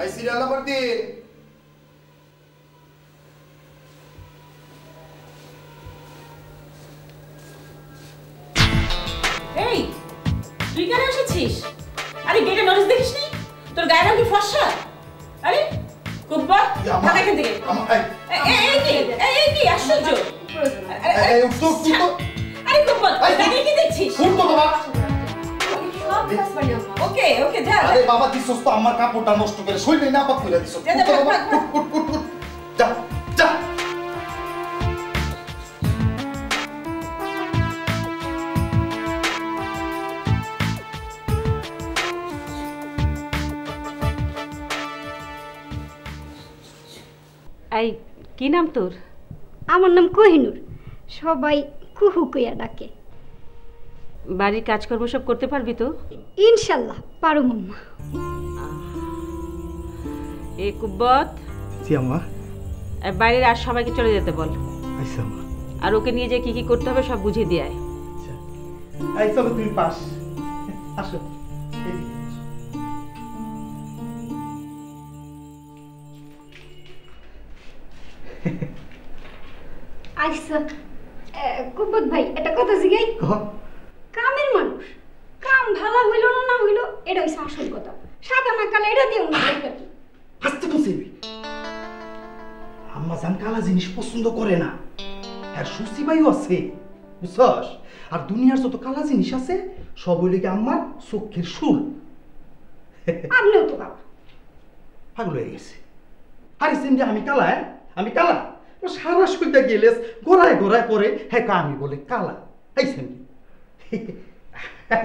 आई serial number 3 এই তুই কেন এসেছিস? আরে গেটে নোটিস দেখিসনি? তোর গায়ের রং কি ফর্সা? আরে কুব্বা ভাগ এখান থেকে। এই কি আশ্চর্য! এই উঠো আরে কুব্বা গায়ে কি দেখছিস? উঠো বাবা। ওকে ওকে যা। আরে বাবা দিছস তো আমার কাপড়টা নষ্ট করে শরীরে না পাক করে দিছস। উঠ যা যা। এই কি নাম তোর? আমার নাম কোহিনুর, সবাই কুহু কইয়া ডাকে। বাড়ির কাজকর্ম সব করতে পারবি তো? ইনশাল্লাহ পারো মাম্মা। এ কুব্বত, জি আম্মা। বাইরের আর সবাইকে চলে যেতে বল। আচ্ছা আম্মা। আর ওকে নিয়ে যে কি কি করতে হবে সব বুঝিয়ে দিয়ে আয়। আচ্ছা এই চলো তুমি পাস আসো। আচ্ছা কুব্বত ভাই একটা কথা জিগাই। কামের মানুষ, কাম ভালো হইল না না হইল এটা হইছে আসল কথা। সাদা না কালো এটা দিও না। আস্তে বসেবি। আম্মা জান কালা জিনিস পছন্দ করে না। আর সুসি ভাইও আছে বুঝছস। আর দুনিয়ার যত কালা জিনিস আছে সব হইলে কি আম্মার চোখের শুল। আপনিও তো কালা। পাগল হয়ে গেছে। আরে সেমনি আমি কালা, আমি কালা। ও সারা শরীরটা গেলেস গোড়ায় গোড়ায় পরে হ্যাঁ আমি বলে কালা। এই সেমনি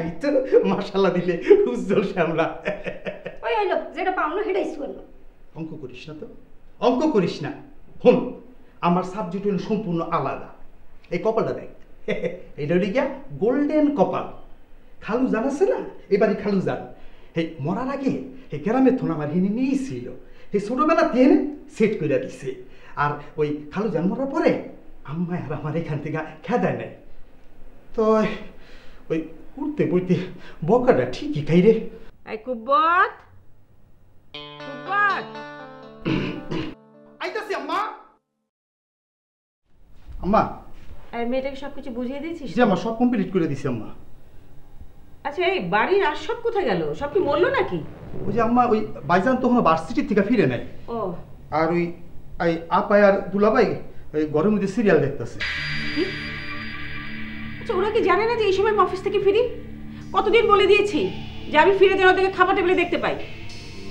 এই তো মাশাআল্লাহ দিলে উজ্জ্বল শ্যামলা। ওই হইলো যেটা পাও না সেটাই শুনলো। অঙ্ক করিস না তো, অঙ্ক করিস না। হন আমার সাবজেক্ট হলো সম্পূর্ণ আলাদা। এই কপালটা দেখ, এটা হলো গিয়া গোল্ডেন কপাল। খালু জান আছে না, এবারে খালু জান এই মরার আগে এই গ্রামের থন আমার হিনি নিয়েছিল। এই ছোটবেলা তেন সেট করে দিছে। আর ওই খালু জান মরার পরে আম্মায় আর আমার এখান থেকে খেদায় নেয়। তো ওই উঠতে বইতে বকাটা ঠিকই খাই রে। এই কুব্বত, কুব্বত আইতাছি আম্মা। আম্মা এই মেয়েটাকে সবকিছু বুঝিয়ে দিয়েছিস? জি আম্মা সব কমপ্লিট করে দিছি আম্মা। আচ্ছা এই বাড়ির আর সব কোথায় গেল? সব কি মরলো নাকি? ওই যে আম্মা ওই বাইজান তখন ভার্সিটি থেকে ফিরে নেয়। ও আর ওই এই আপাই আর দুলাভাই ওই ঘরের মধ্যে সিরিয়াল দেখতেছে। আচ্ছা ওরা কি জানে না যে এই সময় আমি অফিস থেকে ফিরি? কতদিন বলে দিয়েছি যে আমি ফিরে যেন ওদেরকে খাবার টেবিলে দেখতে পাই।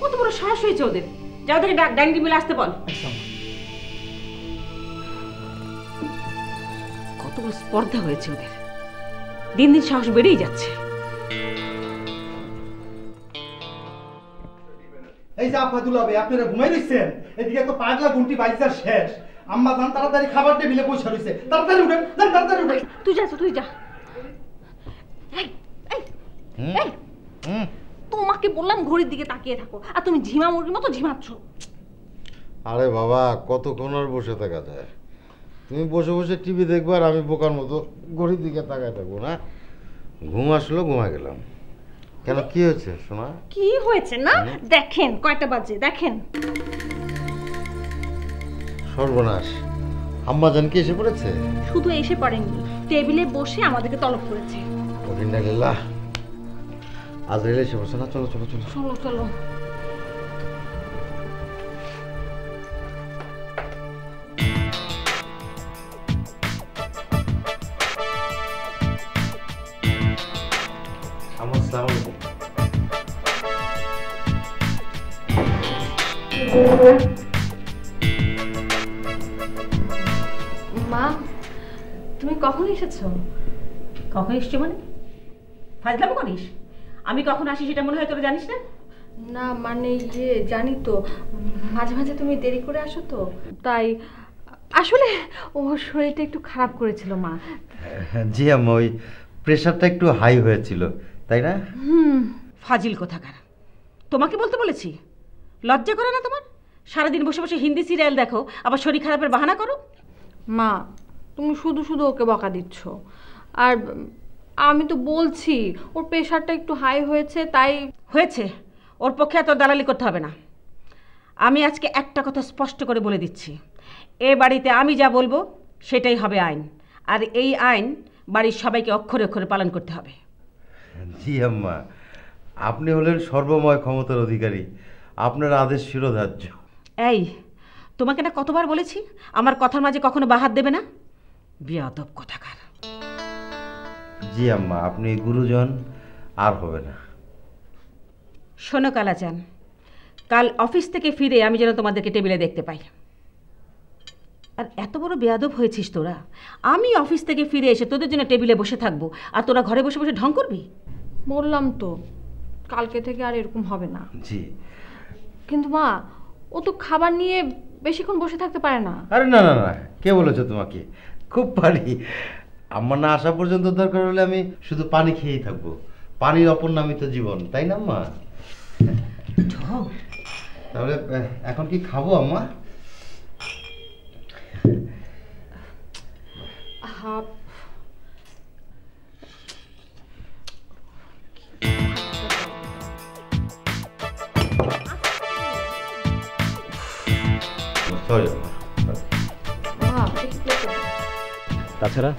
কত বড় সাহস হয়েছে ওদের, যা ওদেরকে ডাইনিং টেবিলে আসতে বল। কত বড় স্পর্ধা হয়েছে ওদের, দিন দিন সাহস বেড়েই যাচ্ছে। এই যে আপা দুলাভাই আপনারা ঘুমাই রইছেন, এদিকে তো পাগলা ঘন্টি বাইজার শেষ। আম্মা জান তাড়াতাড়ি খাবার টেবিলে বসে রইছে, তাড়াতাড়ি উঠেন, তাড়াতাড়ি উঠেন। তুই যা তুই যা। তোমাকে বললাম ঘড়ির দিকে তাকিয়ে থাকো, আর তুমি ঝিমা মুরগির মতো ঝিমাচ্ছ। আরে বাবা কতক্ষণ আর বসে থাকা যায়? তুমি বসে বসে টিভি দেখবে আর আমি বোকার মতো ঘড়ির দিকে তাকায় থাকবো না? ঘুম আসলো ঘুমায় গেলাম। কেন কি হয়েছে সোনা? কি হয়েছে না দেখেন, কয়টা বাজে দেখেন। সর্বনাশ, আম্মা জান কি এসে পড়েছে? শুধু এসে পড়েনি, টেবিলে বসে আমাদেরকে তলব করেছে। ওবিন্দালিল্লাহ, আজরাইল এসে পড়ছে না? চলো চলো চলো চলো চলো। মা তুমি কখন এসেছো? কখন এসছো মানে? ফাজলামো করিস? আমি কখন আসি সেটা মনে হয় তোরা জানিস না? না মানে জানি তো, মাঝে মাঝে তুমি দেরি করে আসো তো, তাই আসলে ও শরীরটা একটু খারাপ করেছিল মা। জি আম্মা, ওই প্রেশারটা একটু হাই হয়েছিল তাই না? ফাজিল কোথাকার, তোমাকে বলতে বলেছি? লজ্জা করে না তোমার? সারাদিন বসে বসে হিন্দি সিরিয়াল দেখো, আবার শরীর খারাপের বাহানা করো। মা তুমি শুধু শুধু ওকে বকা দিচ্ছ। আর আমি তো বলছি ওর প্রেশারটা একটু হাই হয়েছে, তাই। হয়েছে, ওর পক্ষে এত দালালি করতে হবে না। আমি আজকে একটা কথা স্পষ্ট করে বলে দিচ্ছি, এ বাড়িতে আমি যা বলবো সেটাই হবে আইন, আর এই আইন বাড়ির সবাইকে অক্ষরে অক্ষরে পালন করতে হবে। জি আম্মা, আপনি হলেন সর্বময় ক্ষমতার অধিকারী, আপনার আদেশ শিরোধার্য। এই, তোমাকে না কতবার বলেছি আমার কথার মাঝে কখনো বাহাত দেবে না? বেয়াদব কোথাকার। জি আম্মা, আপনি গুরুজন, আর হবে না। শোনো কালাচান, কাল অফিস থেকে ফিরে আমি যেন তোমাদেরকে টেবিলে দেখতে পাই। আর এত বড় বেয়াদব হয়েছিস তোরা, আমি অফিস থেকে ফিরে এসে তোদের জন্য টেবিলে বসে থাকবো আর তোরা ঘরে বসে বসে ঢং করবি? বললাম তো কালকে থেকে আর এরকম হবে না। জি। কিন্তু মা, ও তো খাবার নিয়ে বেশিক্ষণ বসে থাকতে পারে না। আরে না না না, কে বলেছে তোমাকে? খুব পারি। আমার না আসা পর্যন্ত দরকার হলে আমি শুধু পানি খেয়েই থাকবো। পানির অপর নামই তো জীবন, তাই না আম্মা? তাহলে এখন কি খাবো আম্মা? তাছাড়া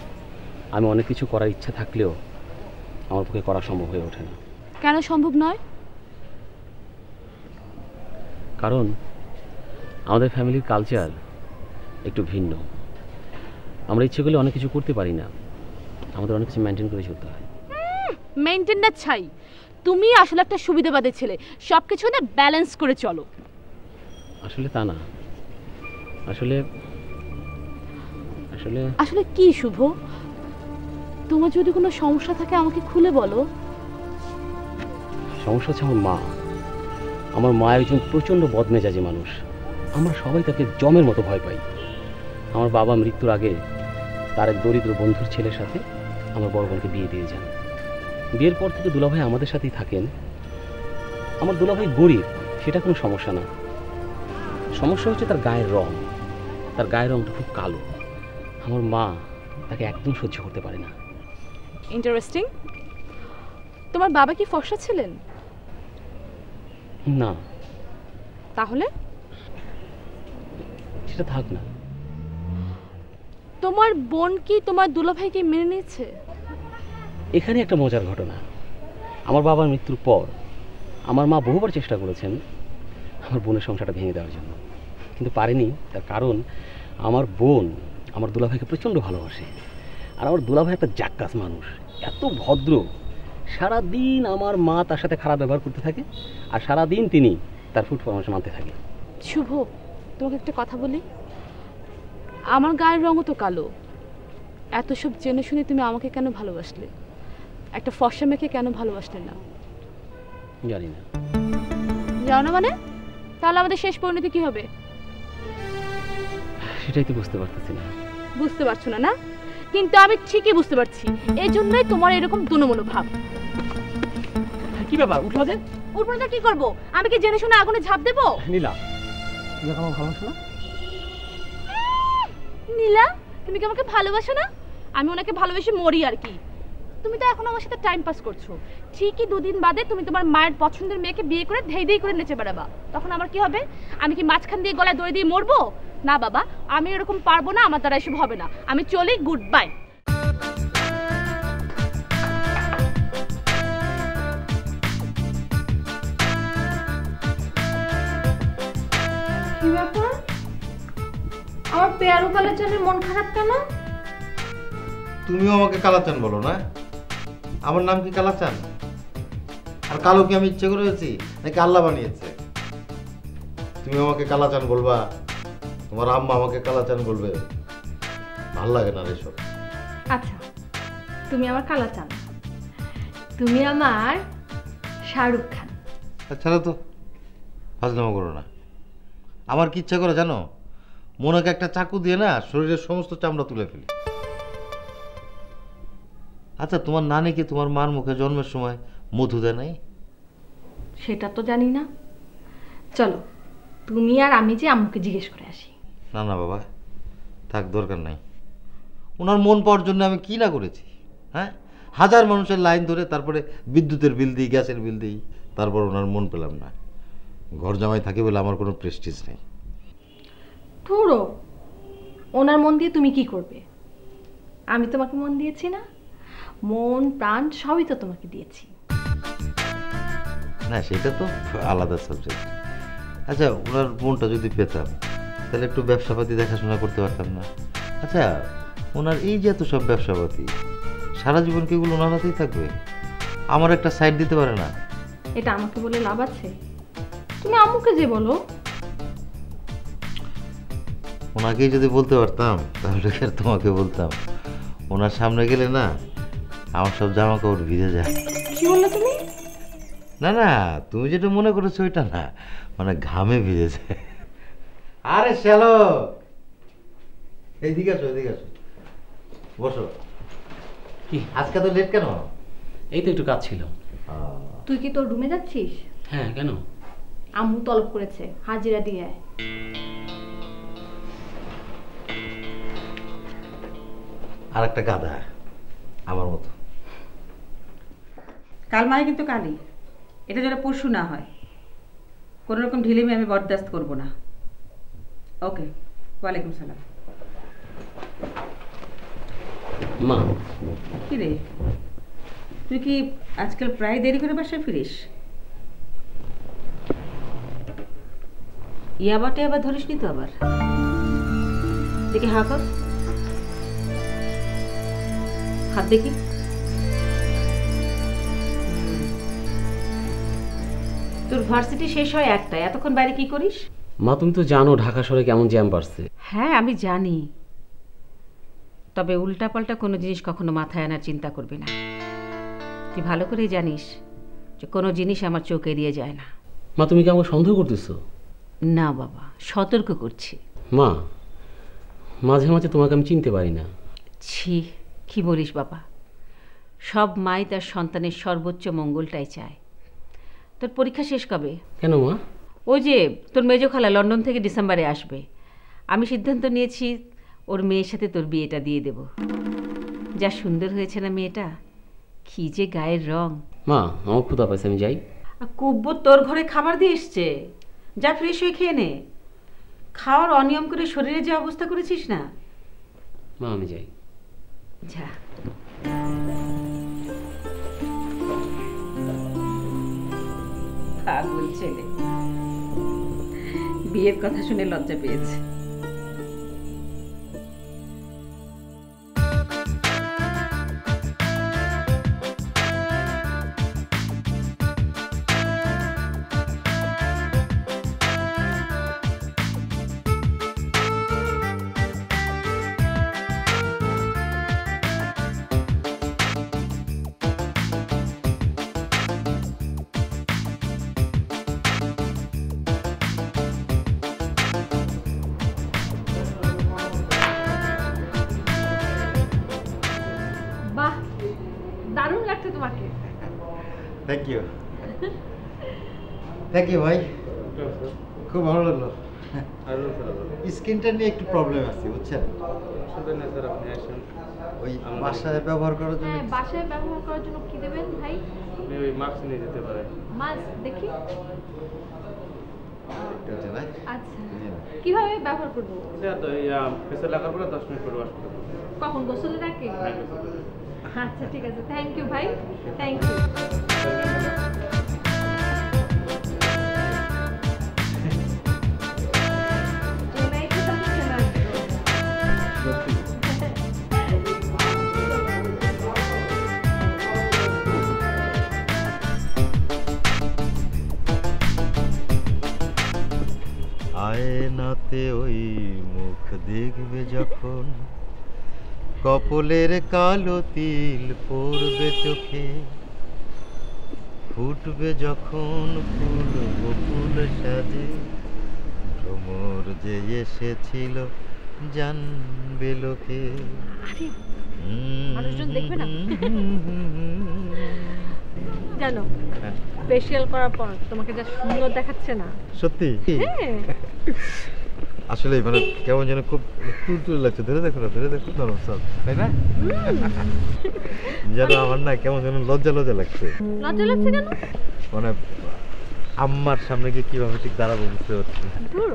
আমি অনেক কিছু করার ইচ্ছা থাকলেও আমার পক্ষে করা সম্ভব হয়ে ওঠে না। কেন সম্ভব নয়? কারণ আমাদের ফ্যামিলির কালচার একটু ভিন্ন। আমরা ইচ্ছে করলে অনেক কিছু করতে পারি না, আমাদের অনেক কিছু মেনটেন করে চলতে হয়। মেনটেন না ছাই, তুমি আসলে একটা সুবিধাবাদী ছেলে, সব কিছু না ব্যালেন্স করে চলো। আসলে তা না, আসলে আসলে আসলে কি শুভ? তোমার যদি কোনো সমস্যা থাকে আমাকে খুলে বলো। সমস্যা হচ্ছে আমার মা। আমার মা একজন প্রচণ্ড বদমেজাজি মানুষ, আমরা সবাই তাকে জমের মতো ভয় পাই। আমার বাবা মৃত্যুর আগে তার এক দরিদ্র বন্ধুর ছেলের সাথে আমার বড় বোনকে বিয়ে দিয়ে যান। বিয়ের পর থেকে দুলাভাই আমাদের সাথেই থাকেন। আমার দুলাভাই গরিব, সেটা কোনো সমস্যা না। সমস্যা হচ্ছে তার গায়ের রং। তার গায়ের রংটা খুব কালো। আমার মা তাকে একদম সহ্য করতে পারে না। ইন্টারেস্টিং। তোমার বাবা কি ফর্সা ছিলেন? না। তাহলে? সেটা থাক না। তোমার বোন কি তোমার দুলাভাইকে মেনে নিয়েছে? এখানে একটা মজার ঘটনা। আমার বাবার মৃত্যুর পর আমার মা বহুবার চেষ্টা করেছেন আমার বোনের সংসারটা ভেঙে দেওয়ার জন্য, কিন্তু পারেনি। তার কারণ আমার বোন আমার দুলাভাইকে প্রচণ্ড ভালোবাসে, আর আমার দুলাভাই একটা জাক্কাস মানুষ, এত ভদ্র। সারাদিন আমার মা তার সাথে খারাপ ব্যবহার করতে থাকে, আর সারাদিন তিনি তার ফুড ফরমাশ মানতে থাকে। শুভ, তোমাকে একটা কথা বলি, আমার গায়ের রঙও তো কালো। এত সব জেনে শুনে তুমি আমাকে কেন ভালোবাসলে? একটা ফর্সা মেয়েকে কেন ভালোবাসলে না? জানি না। জানো না মানে? তাহলে আমাদের শেষ পরিণতি কি হবে? সেটাই তো বুঝতে পারতেছি না। বুঝতে পারছো না? না, কিন্তু আমি ঠিকই বুঝতে পারছি। এই জন্যই তোমার এরকম দুনোমনো ভাব। কি ব্যাপার, উঠলো যে? উঠবো না কি করবো? আমি কি জেনে শুনে আগুনে ঝাঁপ দেবো? নীলা, তুমি আমার ভালোবাসো না? নীলা, তুমি কি আমাকে ভালোবাসো না? আমি ওনাকে ভালোবেসে মরি আর কি। তুমি তো এখন আমার সাথে টাইম পাস করছো। ঠিকই দুদিন বাদে তুমি তোমার মায়ের পছন্দের মেয়েকে বিয়ে করে ধেই ধেই করে নেচে বেড়াবা। তখন আমার কি হবে? আমি কি মাঝখান দিয়ে গলায় দড়ি দিয়ে মরবো? না বাবা, আমি এরকম পারবো না, আমার দ্বারা এসব হবে না। আমি চলি, গুড বাই। কি ব্যাপার? আমার পেয়ারু কালাচানের মন খারাপ কেন? তুমিও আমাকে কালাচান বলো না? আমার নাম কি কালাচান? আর কালো কি আমি ইচ্ছে করে হয়েছি নাকি আল্লাহ বানিয়েছে? তুমি আমাকে কালাচান বলবা, তোমার আম্মা আমাকে কালাচান বলবে, ভাল লাগে না এসব। আচ্ছা, তুমি আমার কালাচান, তুমি আমার শাহরুখ খান। আচ্ছা না তো, ফাজলামো করো না। আমার কি ইচ্ছা করে জানো? মনেকে একটা চাকু দিয়ে না শরীরের সমস্ত চামড়া তুলে ফেলি। আচ্ছা, তোমার নানি কি তোমার মার মুখে জন্মের সময় মধু দেয় নাই? সেটা তো জানি না। চলো, তুমি আর আমি যে আম্মুকে জিজ্ঞেস করে আসি। না না বাবা, থাক, দরকার নাই। ওনার মন পাওয়ার জন্য আমি কি না করেছি, হ্যাঁ? হাজার মানুষের লাইন ধরে, তারপরে বিদ্যুতের বিল দিই, গ্যাসের বিল দিই, তারপর ওনার মন পেলাম না। ঘর জামাই থাকে বলে আমার কোনো প্রেস্টিজ নেই। ধরো ওনার মন দিয়ে তুমি কি করবে? আমি তোমাকে মন দিয়েছি না? মন প্রাণ সবই তো তোমাকে দিয়েছি। না সেটা তো আলাদা সাবজেক্ট। আচ্ছা ওনার মনটা যদি পেতাম তাহলে একটু ব্যবসাপাতি দেখাশোনা করতে পারতাম না? আচ্ছা ওনার এই যে এত সব ব্যবসাপাতি, সারা জীবন কি এগুলো ওনার হাতেই থাকবে? আমার একটা সাইড দিতে পারে না? এটা আমাকে বলে লাভ আছে? তুমি আম্মুকে যে বলো। ওনাকেই যদি বলতে পারতাম তাহলে কি আর তোমাকে বলতাম? ওনার সামনে গেলে না আমার সব জামা কাপড় ভিজে যায়। কি বললে তুমি? না না তুমি যেটা মনে করেছো ওইটা না, মানে ঘামে ভিজে যায়। আরে শ্যালো, এইদিকে আসো এদিকে আসো, বসো। কি আজকে তো লেট কেন? এই তো একটু কাজ ছিল। তুই কি তোর রুমে যাচ্ছিস? হ্যাঁ কেন? আম্মু তলব করেছে, হাজিরা দিয়ে আয়। আর একটা গাধা আমার মতো। কাল মানে কিন্তু কালই, এটা যেন পরশু না হয়। কোনো রকম ঢিলেমি আমি বরদাস্ত করব না। ওকে, ওয়ালাইকুম সালাম। মা কি রে, তুই কি আজকাল প্রায় দেরি করে বাসায় ফিরিস? ইয়াবাটে আবার ধরিস নি তো আবার? দেখি হা কর, হাত দেখি। তোর ভার্সিটি শেষ হয় একটায়, এতক্ষণ বাইরে কি করিস? মা তুমি তো জানো ঢাকা শহরে কেমন জ্যাম বাড়ছে। হ্যাঁ আমি জানি, তবে উল্টাপাল্টা কোনো জিনিস কখনো মাথায় আনার চিন্তা করবি না। তুই ভালো করেই জানিস যে কোনো জিনিস আমার চোখ এড়িয়ে যায় না। মা তুমি কি আমাকে সন্দেহ করতেছো? না বাবা, সতর্ক করছি। মা মাঝে মাঝে তোমাকে আমি চিনতে পারি না। ছি, কি বলিস বাবা? সব মাই তার সন্তানের সর্বোচ্চ মঙ্গলটাই চায়। তোর পরীক্ষা শেষ কবে? কেন মা? ওই যে তোর মেজো খালা লন্ডন থেকে ডিসেম্বরে আসবে, আমি সিদ্ধান্ত নিয়েছি ওর মেয়ের সাথে তোর বিয়েটা দিয়ে দেব। যা সুন্দর হয়েছে না মেয়েটা, কি যে গায়ের রং। মা আমার ক্ষুধা পাইছে, আমি যাই। কুব্ব তোর ঘরে খাবার দিয়ে এসছে, যা ফ্রেশ হয়ে খেয়ে নে। খাওয়ার অনিয়ম করে শরীরে যে অবস্থা করেছিস না। মা আমি যাই। যা। পাগল ছেলে, বিয়ের কথা শুনে লজ্জা পেয়েছে। বাহ, দারুণ লাগছে তোমাকে। থ্যাংক ইউ, থ্যাংক ইউ ভাই, খুব ভালো লাগলো। স্কিনটা নিয়ে একটু প্রবলেম আছে বুঝছেন, ওই বাসায় ব্যবহার করার জন্য। হ্যাঁ, বাসায় ব্যবহার করার জন্য কি দেবেন ভাই? ওই মাস্ক নিয়ে যেতে পারে। মাছ দেখি। এটা না? আচ্ছা, কিভাবে ব্যবহার করবো? এটা তো ফেসে লাগার পরে 10 মিনিট পরে ওয়াশ করতে হবে। কখন, গোসলের আগে? আচ্ছা ঠিক আছে, থ্যাংক ইউ ভাই, থ্যাংক ইউ। আয়নাতে ওই মুখ দেখবে যখন, কপলের কালো তিল পড়বে চোখে, ফুটবে যখন ফুল বকুল সাজে, ভ্রমর যে এসেছিল জানবে লোকে। মানুষজন দেখবে না জানো, ফেশিয়াল করার পর তোমাকে যা সুন্দর দেখাচ্ছে না। সত্যি? হ্যাঁ আসলে মানে কেমন যেন খুব তুলতুলে লাগছে। ধরে দেখো না, ধরে দেখো নরম সব, তাই না? যেন আমার না কেমন যেন লজ্জা লজ্জা লাগছে। লজ্জা লাগছে কেন? মানে আম্মার সামনে গিয়ে কিভাবে ঠিক দাঁড়াবো বুঝতে পারছি না। ধুর,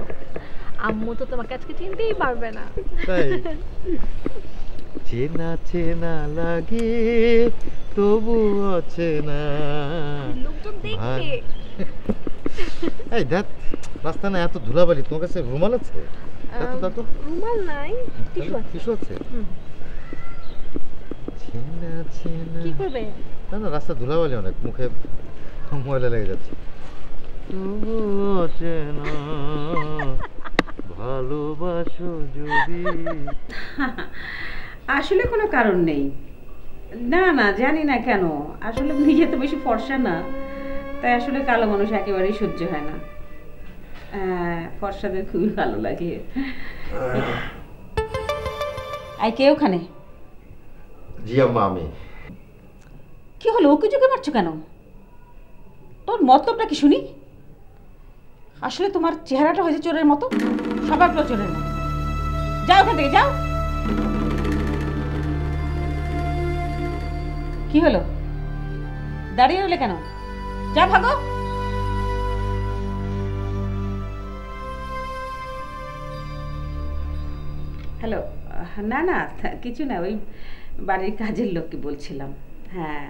আম্মু তো তোমাকে আজকে চিনতেই পারবে না। তাই চেনা চেনা লাগে তবু অচেনা লোকজন দেখবে। এই দেখ রাস্তা না এত ধুলাবালি, তোমার কাছে রুমাল আছে? রুমাল নাই, টিস্যু আছে। টিস্যু আছে? চেনা চেনা কি করবে? না না, রাস্তা ধুলাবালি অনেক, মুখে ময়লা লেগে যাচ্ছে। তবু অচেনা ভালোবাসো যদি। আসলে কোনো কারণ নেই। না না, জানি না কেন, আসলে নিজে তো বেশি ফর্সা না, তাই আসলে কালো মানুষ একেবারেই সহ্য হয় না। ফর্সাদের খুবই ভালো লাগে। আই কে ওখানে? জি আম্মা আমি। কি হলো, ওকে চোখে মারছো কেন? তোর মতলবটা কি শুনি? আসলে তোমার চেহারাটা হয়েছে চোরের মতো, স্বভাবটা চোরের মতো। যাও ওখান থেকে, যাও। কি হলো, দাঁড়িয়ে রইলে কেন? যা ভাগো। হ্যালো, না না কিছু না, ওই বাড়ির কাজের লোককে বলছিলাম। হ্যাঁ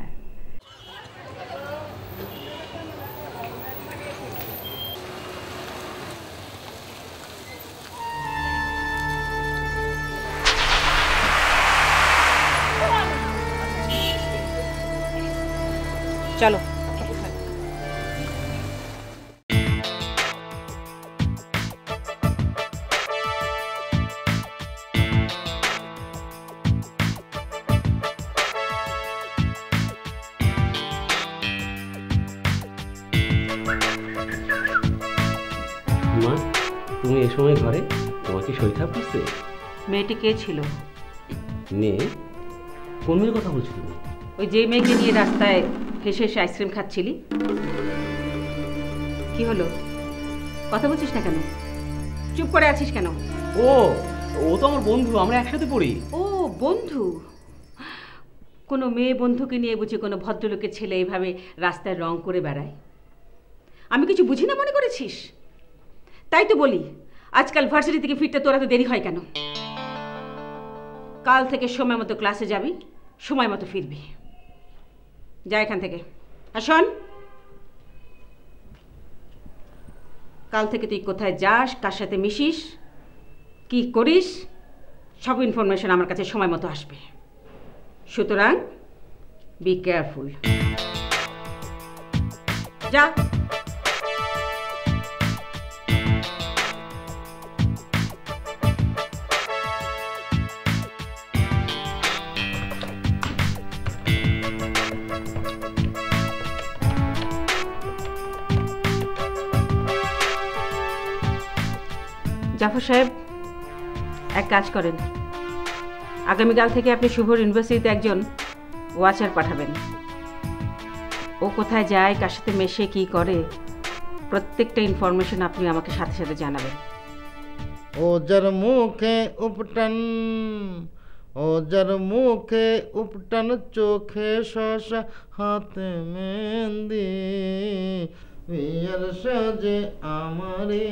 চলো। মা, তুমি এ সময় ঘরে? তোমার কি শরীর খারাপ করছে? মেয়েটি কে ছিল? মেয়ে? কোন মেয়ের কথা বলছো তুমি? ওই যে মেয়েকে নিয়ে রাস্তায় হেসে হেসে আইসক্রিম খাচ্ছিলি। কি হলো, কথা বলছিস না কেন? চুপ করে আছিস কেন? ও ও তো আমার বন্ধু, আমরা একসাথে পড়ি। ও বন্ধু? কোনো মেয়ে বন্ধুকে নিয়ে বুঝি কোনো ভদ্রলোকের ছেলে এইভাবে রাস্তায় রং করে বেড়ায়? আমি কিছু বুঝি না মনে করেছিস? তাই তো বলি, আজকাল ভার্সিটি থেকে ফিরতে তোরা তো দেরি হয় কেন? কাল থেকে সময় মতো ক্লাসে যাবি, সময় মতো ফিরবি। যা এখান থেকে। আর শোন, কাল থেকে তুই কোথায় যাস, কার সাথে মিশিস, কি করিস, সব ইনফরমেশন আমার কাছে সময় মতো আসবে। সুতরাং বি কেয়ারফুল। যা। জাফর সাহেব, এক কাজ করেন, আগামীকাল থেকে আপনি শুভর ইউনিভার্সিটিতে একজন ওয়াচার পাঠাবেন। ও কোথায় যায়, কার সাথে মেশে, কি করে, প্রত্যেকটা ইনফরমেশন আপনি আমাকে সাথে সাথে জানাবেন। ও যার মুখে উপটান, ও যার মুখে উপটান, চোখে শশা, হাতে মেহেন্দি, বিয়ের সাজে আমারে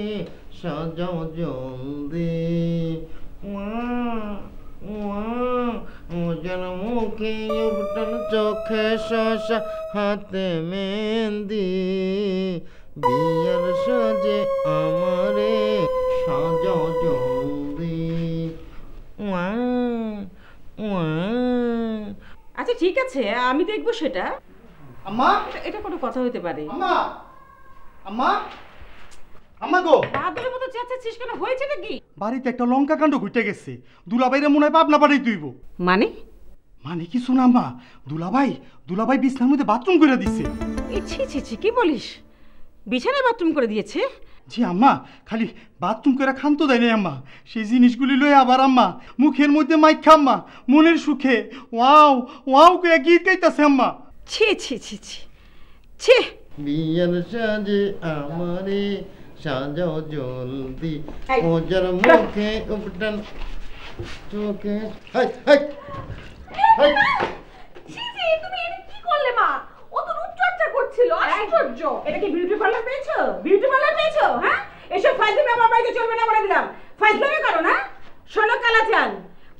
সাজাও জলদি। ও যার মুখে উপটান, চোখে শশা, হাতে মেহেন্দি, বিয়ের সাজে আমারে সাজাও জলদি। আচ্ছা ঠিক আছে, আমি দেখবো সেটা। আম্মা, এটা কোনো কথা হতে পারে? আম্মা, আম্মা, আম্মা গো, বাদরের মতো চেঁচাচ্ছিস কেন? হয়েছে নাকি? বাড়িতে একটা লঙ্কা কাণ্ড ঘটে গেছে। দুলাভাইরে মনে হয় পাবনা পাড়াই তুইব। মানে? মানে কিছু না আম্মা, দুলাভাই বিছনার মধ্যে বাথরুম করে দিছে। ছি ছি ছি, কি বলিস? বিছানায় বাথরুম করে দিয়েছে? জি আম্মা, খালি বাথরুম করে খান্ত দেয় নাই আম্মা, সেই জিনিসগুলি লয়ে আবার আম্মা মুখের মধ্যে মাইখা আম্মা মনের সুখে ওয়াও ওয়াও করে গীত গাইতাছে আম্মা। ছি ছি ছি ছি ছি। বিয়ের সাজে আমারে সাজাও জলদি, ও যার মুখে উপটান, চোখে। হাই হাই হাই, তুমি এটা কি করলে মা? ও তো রূপচর্চা করছিল। আশ্চর্য, এটা কি বিউটি পার্লার পেয়েছো? বিউটি পার্লার পেয়েছো? হ্যাঁ, এসব ফাইজলামি আমার বাড়িতে চলবে না বলে দিলাম। ফাইজলামি করো না। শোনো কালাচান,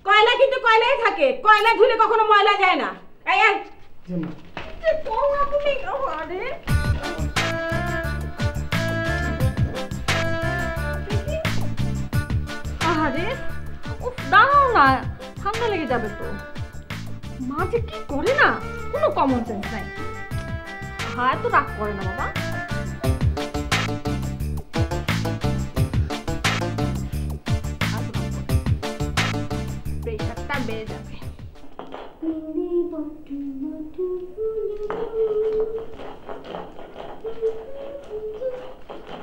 কয়লা কিন্তু কয়লাই থাকে, কয়লা ধুলে কখনো ময়লা যায় না। এই এই আরে উফ, দাঁড়াও না, ঠান্ডা লেগে যাবে তো। মা যে কি করে না, কোনো কমন সেন্স নাই। হ্যাঁ, তো রাগ করে না বাবা। প্রেশারটা বেড়ে যাবে।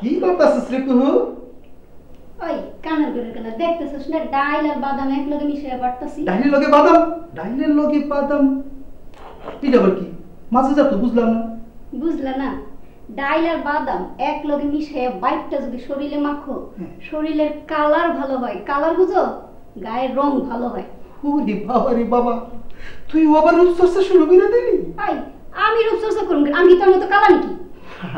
কি করতেছিস রে কুহু? ওই কানের করে কেন দেখতেছিস না? ডাইল আর বাদাম এক লগে মিশিয়ে বাটতাছি। ডাইলের লগে বাদাম? ডাইলের লগে বাদাম এটা আবার কি? মাঝে যা তো বুঝলাম না। বুঝলা না? ডাইল আর বাদাম এক লগে মিশিয়ে বাইটটা যদি শরীরে মাখো, শরীরের কালার ভালো হয়। কালার বুঝো? গায়ের রং ভালো হয়। ওরে বাবা রে বাবা, তুই আবার রূপচর্চা শুরু করে দিলি? আই আমি রূপচর্চা করুম, আমি তোর মতো কালা নাকি?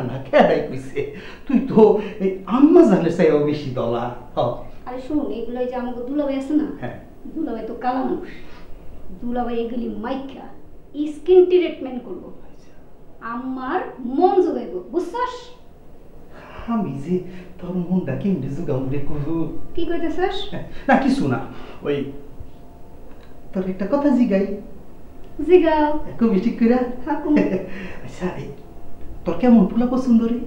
না কেডাই কইছে, তুই তো এই আম্মা জানের চাইও বেশি দলা। আরে শুন, এগুলো যে আমাকে দুলাভাই আছে না, দুলাভাই তো কালা মানুষ। দুলাভাই এগুলি মাইখা স্কিন ট্রিটমেন্ট করবো, আমার মন জোগাইবো, বুঝছস? আমি যে তোর মনটা কেমনে জোগাম রে কুহু? কি কইতেছস? না কিছু না, ওই তোর একটা কথা জিগাই। জিগাও। কবি ঠিক কইরা? আচ্ছা, তোর কেমন ফুলা পছন্দ রে?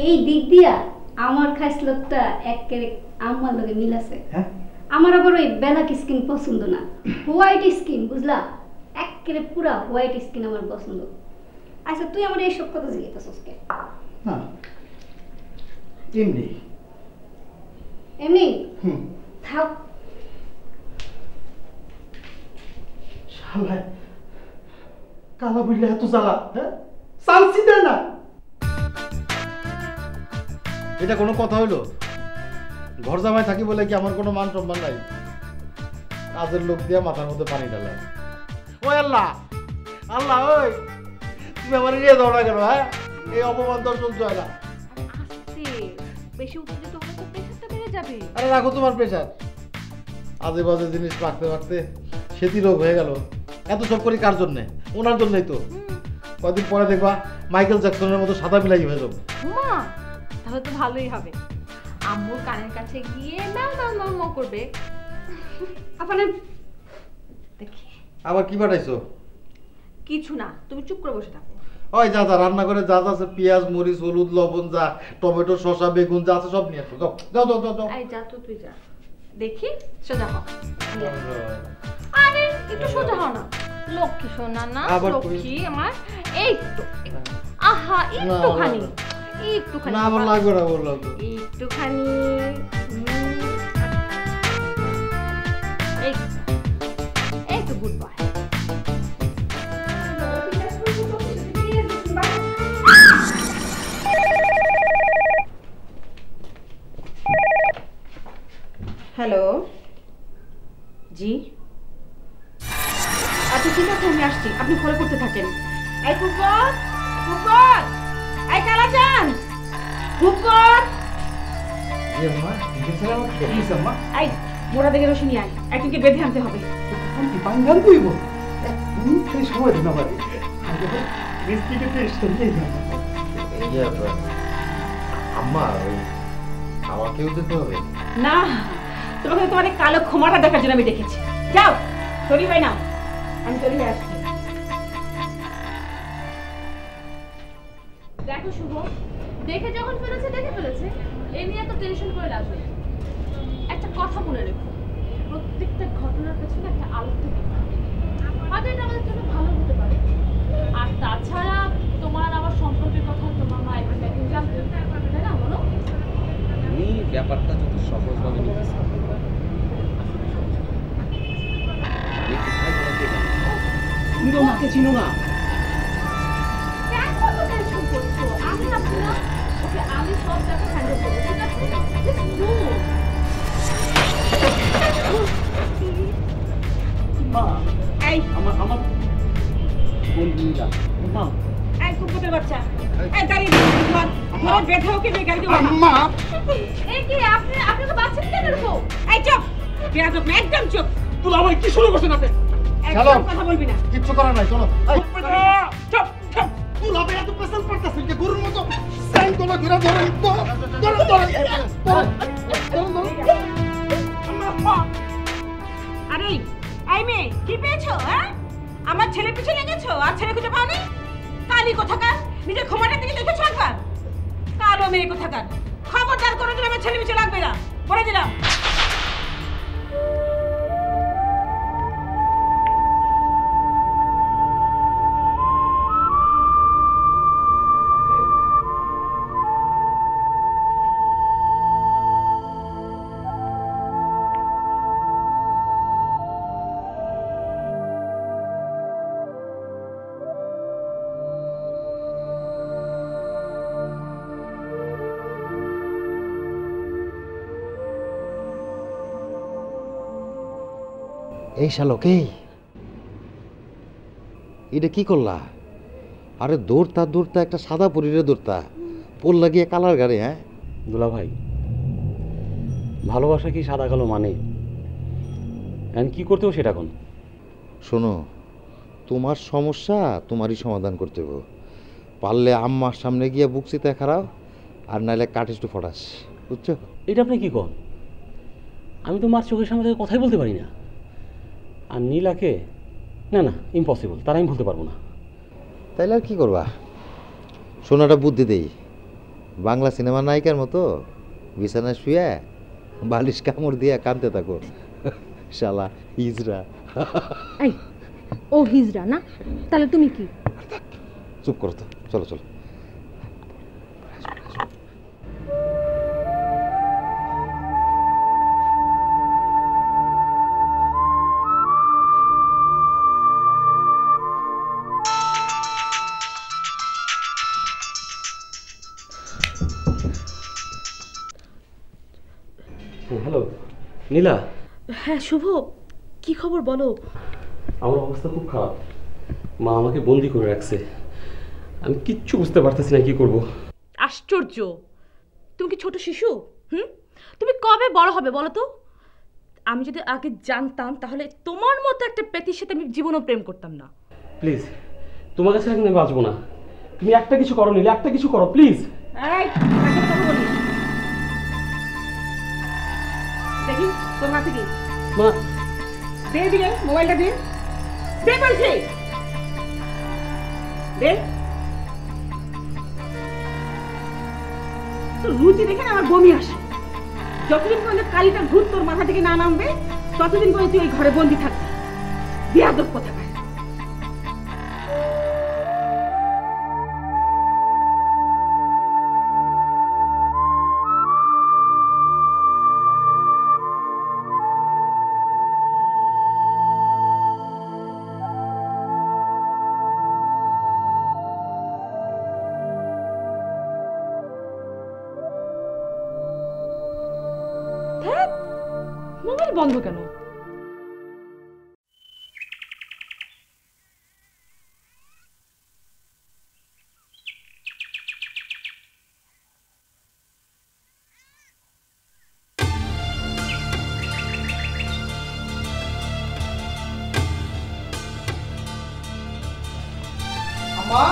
এই দিক দিয়া আমার খাইসলতটা একেবারে আমার লগে মিল আছে। হ্যাঁ, আমার আবার ওই ব্ল্যাক স্কিন পছন্দ না, হোয়াইট স্কিন, বুঝলা? একেবারে পুরা হোয়াইট স্কিন আমার পছন্দ। আচ্ছা, তুই আমার এইসব কথা জিজ্ঞাসা কে? না এমনি এমনি থাক। শালা কালা বুঝলে এত জ্বালা, হ্যাঁ? শান্তি দেয় না। এটা কোনো কথা হইলো? ঘর জামাই থাকি বলে কি আমার কোনো মান সম্মান নাই? কাজের লোক দিয়া মাথার মধ্যে পানি ঢালায়। ওই আল্লাহ, আল্লাহ ওই তুমি আমার নিয়ে দাও না কেন? হ্যাঁ, এই অপমান তো সহ্য হয় না। বেশি উত্তেজিত হলে তো প্রেশারটা বেড়ে যাবে। আরে রাখো তোমার প্রেশার। আজে বাজে জিনিস রাখতে রাখতে সেতি রোগ হয়ে গেল। এত সব করি কার জন্যে? ওনার জন্যই তো। কয়েকদিন পরে দেখবা মাইকেল জ্যাকসনের মতো সাদা মিলাই হয়ে যাবো। মা, তাহলে তো ভালোই হবে। আম্মুর কানের কাছে গিয়ে না না না না করবে। আপনার দেখি আবার কি পাঠাইছো? কিছু না, তুমি চুপ করে বসে থাকো। ওই যা যা রান্না করে যা যা আছে, পেঁয়াজ মরিচ হলুদ লবণ যা, টমেটো শসা বেগুন যা আছে সব নিয়ে আসো। যাও যাও যাও যাও। এই যা তো, তুই যা। দেখি সোজা হও। আরে একটু সোজা হও না। লক্ষ্মী সোনা না, লক্ষ্মী আমার। এই তো, আহা একটুখানি, একটুখানি। না আমার লাগবে না বললাম তো। একটুখানি। এই তো গুড বয়। হ্যালো, জি আচ্ছা ঠিক আছে, আমি আসছি, আপনি ফলো করতে থাকেন। এই ফুকর, ফুকর, এই কালাচান, ফুকর। এই আম্মা, দেখেছ না আমাকে? প্লিজ আম্মা, এই মোড়া দেখে রশি নিয়ে আয়, একদিকে বেঁধে আনতে হবে। আমি বাঙ্গাল কইব। তুমি খালি সময় দিন আমারে। আগে মিষ্টিকে টেস্ট করে দিই। আম্মা আমাকেও যেতে হবে? না, তোমাকে তোমার এই কালো ক্ষমাটা দেখার জন্য আমি দেখেছি। যাও তৈরি হয় না, আমি তৈরি হয়ে আসছি। দেখো শুভ, দেখে যখন ফেলেছে দেখে ফেলেছে, এই নিয়ে তো টেনশন করে লাভ নেই। একটা কথা মনে রেখো, প্রত্যেকটা ঘটনার পেছনে একটা আলো থাকে। হয়তো এটা আমাদের জন্য ভালো হতে পারে। আর তাছাড়া তোমার আমার সম্পর্কের কথা তোমার মা একদিন জানতে, তাই না বলো? তুমি ব্যাপারটা যদি সহজভাবে নিতে চাও, তুমি ওনাকে চিনো না। কেন তো টেনশন করছো? আমি আছি না, ওকে আমি সব ব্যাপার হ্যান্ডেল করবো, ঠিক আছে? মা, এই আমার বন্ধুরা, মা এই এই কুকুরের বাচ্চা এই দাঁড়িয়ে ধর ধরে বেঁধে ওকে দিয়ে গাড়ি দিও আম্মা এই কি আপনি তো বাচ্চা কেন এরকম? এই চুপ বেয়াদব না একদম চুপ দুলাভাই কি শুরু করছেন আপনি একদম কথা বলবি না কিচ্ছু করার নাই চলো চুপ চুপ দুলাভাই এত পেছন পড়তেছে যে গরুর মতো স্যাং তোলা ঘুরে ধরেন তো আরে এই মেয়ে কি পেয়েছো হ্যাঁ আমার ছেলে পিছনে লেগেছো আর ছেলে খুঁজে পাওনি কালি কোথাকার নিজের ক্ষমাটার দিকে দেখেছো একবার কালো মেয়ে কোথাকার খবরদার কোনোদিন আমার ছেলে পিছনে লাগবে না বলে দিলাম এই শালক এই এটা কি করলা? আরে দৌড়তা একটা সাদা পরিরে দৌড়তা পোল লাগিয়ে কালার গাড়ি। হ্যাঁ দুলা ভাই, ভালোবাসা কি সাদা কালো মানে? কি করতেও সেটা কোন? শোনো, তোমার সমস্যা তোমারই সমাধান করতে হবে। পারলে আম্মার সামনে গিয়ে বুকসিতে খারাও, আর নাইলে কাটিস ফটাস, বুঝছো? এটা আপনি কি কন? আমি তো মার চোখের সামনে থেকে কথাই বলতে পারি না। আর নীলাকে না না ইম্পসিবল, তারা আমি বলতে পারবো না। তাইলে আর কি করবা? শোনাটা বুদ্ধি দেই, বাংলা সিনেমার নায়িকার মতো বিছানায় শুয়ে বালিশ কামড় দিয়ে কাঁদতে থাকো। শালা হিজড়া। এই ও হিজড়া না, তাহলে তুমি কি? চুপ করো তো, চলো চলো। হ্যালো নীলা। হ্যাঁ শুভ, কি খবর বলো? আমার অবস্থা খুব খারাপ, মা আমাকে বন্দি করে রাখছে। আমি কিচ্ছু বুঝতে পারতেছি না কি করব। আশ্চর্য, তুমি কি ছোট শিশু? তুমি কবে বড় হবে বলো তো? আমি যদি আগে জানতাম তাহলে তোমার মতো একটা পেতির সাথে আমি জীবনও প্রেম করতাম না। প্লিজ, তোমার কাছে আমি বাঁচবো না। তুমি একটা কিছু করো নীলা, একটা কিছু করো প্লিজ। এই কথা বলি দেখি তোর হাতে কি? মা দে দিলে মোবাইলটা দে, দে বলছি দে। তো রুচি দেখে না আমার বমি আসে। যতদিন পর্যন্ত কালিটা ভূত তোর মাথা থেকে না নামবে ততদিন পর্যন্ত তুই এই ঘরে বন্দি থাকবি। বেয়াদব কোথাকার। মোবাইল বন্ধ কেন? আম্মা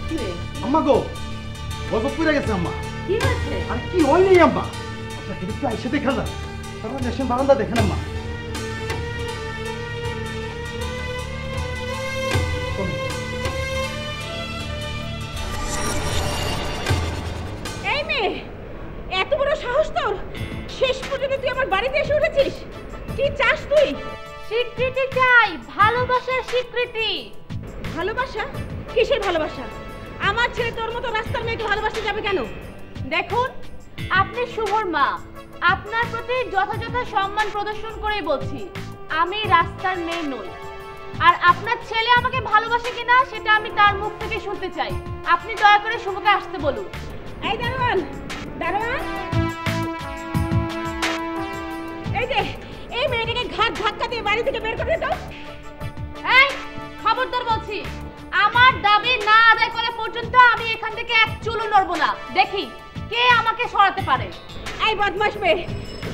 কি রে? আম্মা গো, গজব পড়ে গেছে আম্মা। কি হয়েছে? আর কি হয়নি আম্মা? আপনাকে একটু এসে দেখা যান, তারপর দেশের বারান্দা দেখেন আম্মা। এই মেয়ে, এত বড় সাহস তোর! শেষ পর্যন্ত তুই আমার বাড়িতে এসে উঠেছিস। কি চাস তুই? স্বীকৃতি চাই, ভালোবাসার স্বীকৃতি। ভালোবাসা? কিসের ভালোবাসা? আমার ছেলে তোর মতো রাস্তার মেয়েকে ভালোবাসতে যাবে কেন? দেখুন, আপনি শুভর মা, আপনার প্রতি যথাযথ সম্মান প্রদর্শন করেই বলছি, আমি রাস্তার মেয়ে নই। আর আপনার ছেলে আমাকে ভালোবাসে কিনা সেটা আমি তার মুখ থেকে শুনতে চাই। আপনি দয়া করে শুভকে আসতে বলুন। এই দারোয়ান, দারোয়ান, এই যে এই মেয়েটাকে ঘাট ধাক্কা দিয়ে বাড়ি থেকে বের করে দাও। এই খবরদার বলছি, আমার দাবি না আদায় করা পর্যন্ত আমি এখান থেকে এক চুলও নড়বো না। দেখি কে আমাকে সরাতে পারে। এই বদমাশ মেয়ে,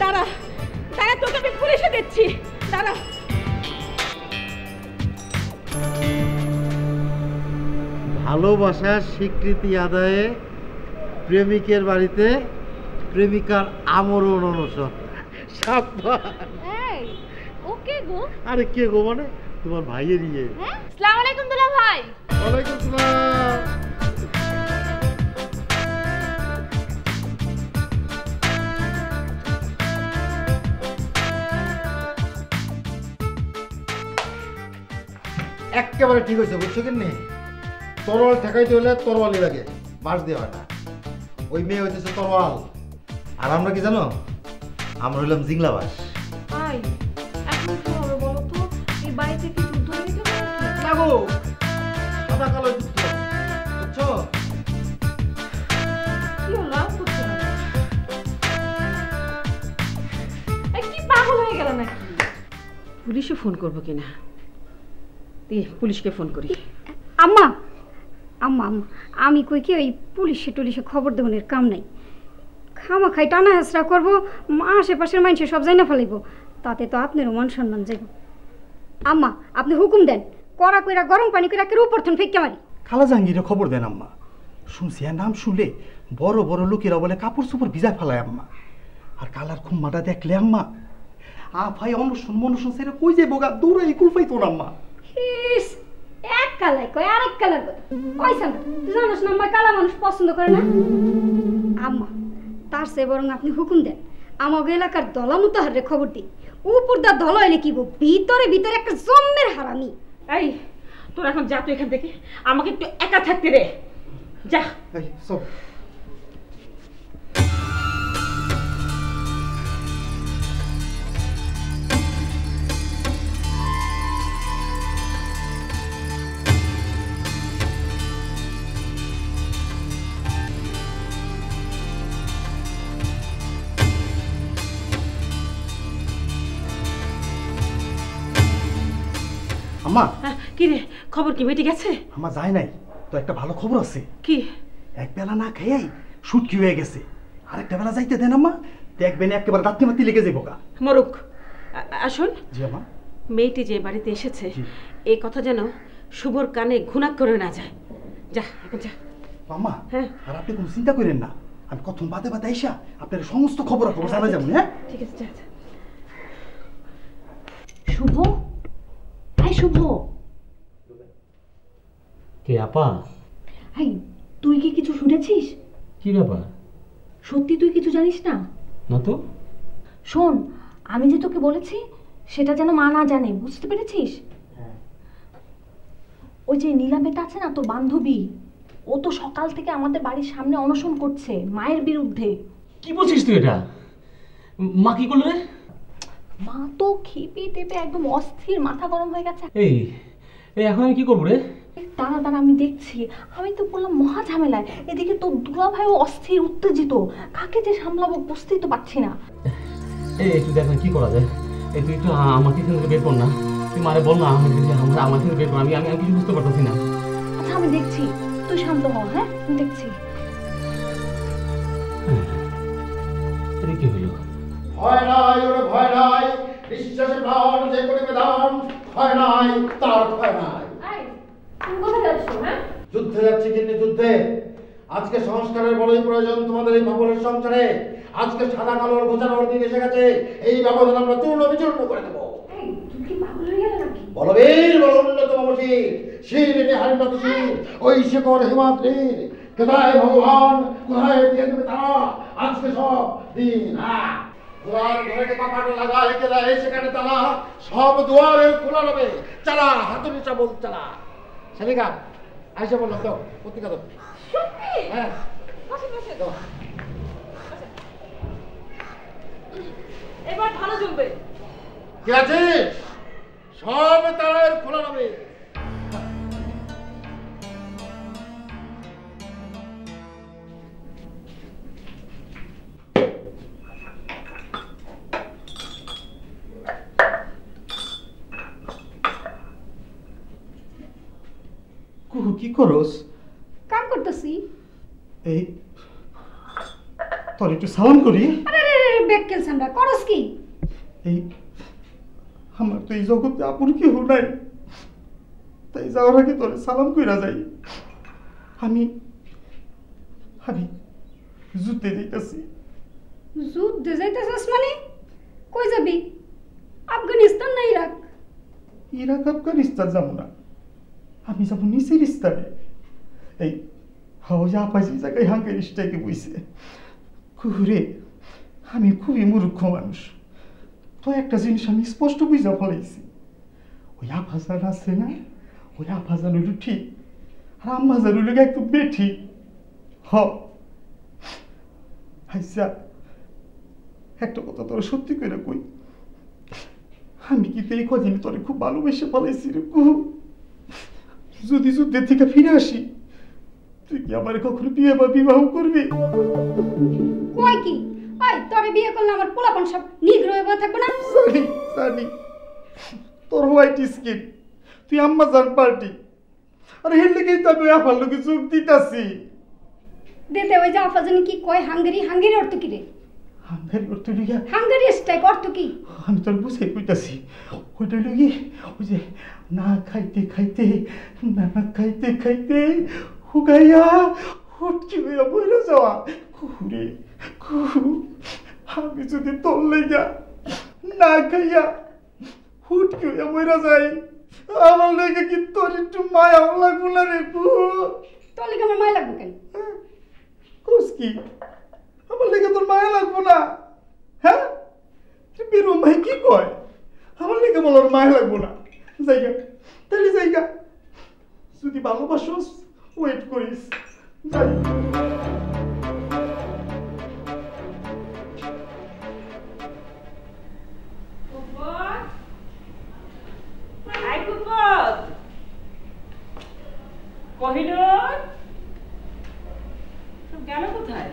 দাঁড়া দাঁড়া, তোকে আমি পুলিশে দিচ্ছি, দাঁড়া। ভালোবাসার স্বীকৃতি আদায়ে প্রেমিকের বাড়িতে প্রেমিকার আমরণ অনশন। এই ওকে গো। আরে কে গো মানে? তোমার ভাইয়ের ইয়ে। হ্যাঁ, আসসালামু আলাইকুম দুলা ভাই। ওয়ালাইকুম আসসালাম। একেবারে ঠিক হয়েছে, বুঝছো কিনে? তরোয়াল ঠেকাইতে হলে তরোয়ালই লাগে, বাঁশ দিয়ে হয় না। ওই মেয়ে হইতেছে তরোয়াল, আর আমরা কি জানো? আমরা হইলাম জিংলা বাস। ভাই এখন কি হবে বলো তো? এই বাড়িতে কি যুদ্ধ হয়ে যাবে নাকি? না গো, সাদা কালো যুদ্ধ, বুঝছো? কি হলো? বুঝছো না? এই কি পাগল হয়ে গেল নাকি? পুলিশে ফোন করবো কিনা, পুলিশকে ফোন করি। আম্মা আম্মা আম্মা আমি কই কি ওই পুলিশে টুলিশে খবর দেওয়ার কাম নাই। খামা খাই টানা হেসরা করবো, আশেপাশের মানুষের সব জানা ফেলাইব, তাতে তো আপনারও মান সম্মান যাইব। আম্মা আপনি হুকুম দেন, কড়া কইরা গরম পানি কইরা কেউ উপর থন ফেক্কা মারি। খালা জাহাঙ্গীরে খবর দেন আম্মা। শুনছি আর নাম শুনলে বড় বড় লোকেরা বলে কাপড় চোপড় ভিজা ফেলায় আম্মা। আর কালার খুম্মাটা দেখলে আম্মা ভাই অনুশোন মনুশোন সেটা কই যে বোগা দূরে ইকুল পাইতো না আম্মা। ইস, এক কালাই কয় আরেক কালার কয় কইছাম, তুই জানোস না আম্মা কালা মানুষ পছন্দ করে না। আম্মা তার চেয়ে বরং আপনি হুকুম দেন, আমাকে এলাকার দলা মুতাহারে খবর দিই। উপর দা দল হইলে কি ভিতরে ভিতরে একটা জম্মের হারামি। এই তোর এখন যা তো এখান থেকে, আমাকে একটু একা থাকতে দে, যা। এই সব আম্মা। কি রে, খবর কি মিটে গেছে? আম্মা যায় নাই তো, একটা ভালো খবর আছে। কি? এক বেলা না খেয়েই শুটকি হয়ে গেছে, আরেকটা বেলা যাইতে দেন আম্মা, দেখবেন একেবারে দাঁতি মাতি লেগে যাবো গা। মরুক। আসুন, জি আম্মা। মেয়েটি যে বাড়িতে এসেছে এই কথা যেন শুভর কানে ঘুণাক করে না যায়। যা এখন যা। আম্মা হ্যাঁ, আর আপনি কোনো চিন্তা করেন না, আমি কখন বাদে বাদে আইসা আপনার সমস্ত খবর জানা যাবেন। হ্যাঁ ঠিক আছে, যা। শুভ, এই শুভ। কে আপা? এই তুই কি কিছু শুনেছিস? কি ব্যাপার? সত্যি তুই কিছু জানিস না? না তো। শোন, আমি যে তোকে বলেছি সেটা যেন মা না জানে, বুঝতে পেরেছিস? ওই যে নীলামেটা আছে না তোর বান্ধবী, ও তো সকাল থেকে আমাদের বাড়ির সামনে অনশন করছে মায়ের বিরুদ্ধে। কি বলছিস তুই এটা? মা কি করলো রে? মা তো খেপে টেপে একদম অস্থির, মাথা গরম হয়ে গেছে। এই এখন আমি কি করবো রে? দাঁড়া দাঁড়া, আমি দেখছি। আমি তো বললাম মহা ঝামেলায়, এদিকে তোর দুলাভাইও অস্থির, উত্তেজিত, কাকে যে সামলাবো বুঝতেই তো পারছি না। এই তুই দেখ না কি করা যায়। এই তুই একটু আমাকে এখান থেকে বের কর না, তুই মারে বল না আমার থেকে বের কর। আমি কিছু বুঝতে পারতেছি না। আচ্ছা আমি দেখছি, তুই শান্ত হ। হ্যাঁ আমি দেখছি। এটা কি হলো? ভয় নাই ওরে ভয় নাই, বিশ্বাসে প্রাণ যে করিবে দান, ভয় নাই তার ভয় নাই। যুদ্ধে যাচ্ছি কিন্তু যুদ্ধে। আজকে সংস্কারের বড়ই প্রয়োজন তোমাদের এই ভবনের সংসারে। আজকে সাদা কালোর ঘোচানোর দিন এসে গেছে, এই ব্যবধান আমরা চূর্ণ বিচূর্ণ করে দেবো। বলবীর বল অন্যতম বসির, শির নিহারিণত শির, ওই শেখর হিমাদ্রির, কোথায় ভগবান কোথায় দিয়ে দেবে তারা, আজকে সব দিন। দুয়ার ঘরে কপাট লাগায় কেদায় সেখানে তালা, সব দুয়ারে খোলা রবে, চালা হাতুড়ি চাবল চালা। সেলিকা আইসা বললাম তো পত্রিকা তো। হ্যাঁ এবার ভালো জমবে। কি আছে, সব তার খোলা রবে। কুহু কি করস? কাম করতেছি। এই তোর একটু সালাম করি। আরে বেক্কেল সামরা করস কি? এই আমার তো এই জগতে আপুর কেউ নাই, তাই যাওয়ার আগে তোরে সালাম কইরা যাই। আমি আমি যুদ্ধে যাইতেছি। যুদ্ধে যাইতেছিস মানে? কই যাবি? আফগানিস্তান না ইরাক? ইরাক আফগানিস্তান যাবো না, আমি যাবো নিচের স্থানে। এই হাওয়া যা পাইছি জায়গায় হাঙ্গের স্ট্রাইকে বইছে। কুহুরে, আমি খুবই মূর্খ মানুষ, তো একটা জিনিস আমি স্পষ্ট বুঝা ফেলাইছি। ওই আফাজান আছে না, ওই আফাজান হইল ঠিক, আর আম্মাজান হইল একটু বেঠিক। হ আচ্ছা, একটা কথা তোর সত্যি করে কই, আমি কিন্তু এই কদিন তোরে খুব ভালোবেসে ফেলাইছি রে কুহু। যদি যুদ্ধের থেকে ফিরে আসি, তুই কি আমার কখনো বিয়ে বা বিবাহ করবি? কই কি? আই তোরে বিয়ে করলে আমার পোলাপন সব নিগ্রহ হয়ে থাকবে না? জানি জানি, তোর হোয়াইট স্কিন, তুই আম্মাজান পার্টি, আর এর লেগেই তো আমি আফার লোকে যোগ দিতাছি। দেতে ওই যে আফাজানি কি কয় হাঙ্গেরি? হাঙ্গেরি অর্থ কি রে? হাঙ্গেরি অর্থ লিগা? হাঙ্গেরি স্ট্রাইক অর্থ কি? আমি তোর বুঝাই কইতাছি। ওইটা লগি ওই যে না খাইতে খাইতে, না খাইতে খাইতে হুগাইয়া হুটকি হইয়া বইরা যাওয়া। কুহুরে কুহু, আমি যদি তোর লেগা না খাইয়া হুটকি হইয়া বইরা যাই, আমার লেগে কি তোর একটু মায়াও লাগবো না রে কুহু? তোর লেগে আমার মায়া লাগবে কেন? কোস কি আমার লেগে তোর মায়া লাগবো না? হ্যাঁ, বেরো ভাই কি কয়? আমার লেগে বলার মায়া লাগবো না। জায়গা তাহলে জায়গা, যদি ভালোবাসোস ওয়েট করিস। যাই গেল কোথায়?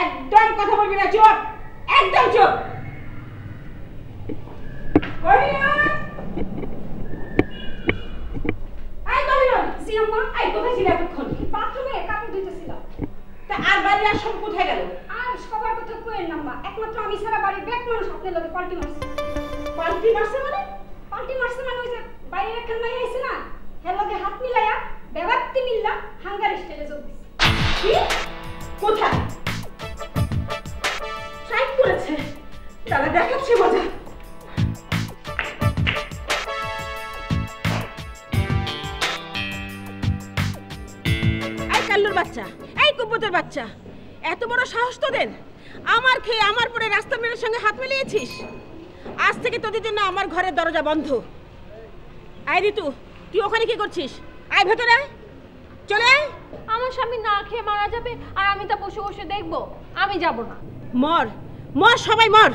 একদম কথা বলবি না, চুপ, একদম চুপ। আর বাড়ি আর সব কোথায় গেল? আর সবার কথা কইেন না মা, একমাত্র আমি সারা বাড়ির ব্যাক মানুষ আপনার লগে পাল্টি মারছে। পাল্টি মারছে মানে? পাল্টি মারছে মানে ওই যে বাইরে একটা মাই আইছে না, এর লগে হাত মিলাইয়া বেবাত্তি মিল্লা হাঙ্গার স্টাইলে যোগ দিছে। কি? কোথায়? ট্রাইক করেছে, তারা দেখাচ্ছে মজা। এই কাল্লুর বাচ্চা, এই কুব্বতের বাচ্চা, এত বড় সাহস তোদের! আমার খেয়ে আমার পরে রাস্তা মেয়ের সঙ্গে হাত মিলিয়েছিস। আজ থেকে তোদের জন্য আমার ঘরের দরজা বন্ধ। আয় ঋতু, তুই ওখানে কি করছিস? আয় ভেতরে আয়, চলে আয়। আমার স্বামী না খেয়ে মারা যাবে আর আমি তা বসে বসে দেখবো? আমি যাব না। মর মর, সবাই মর।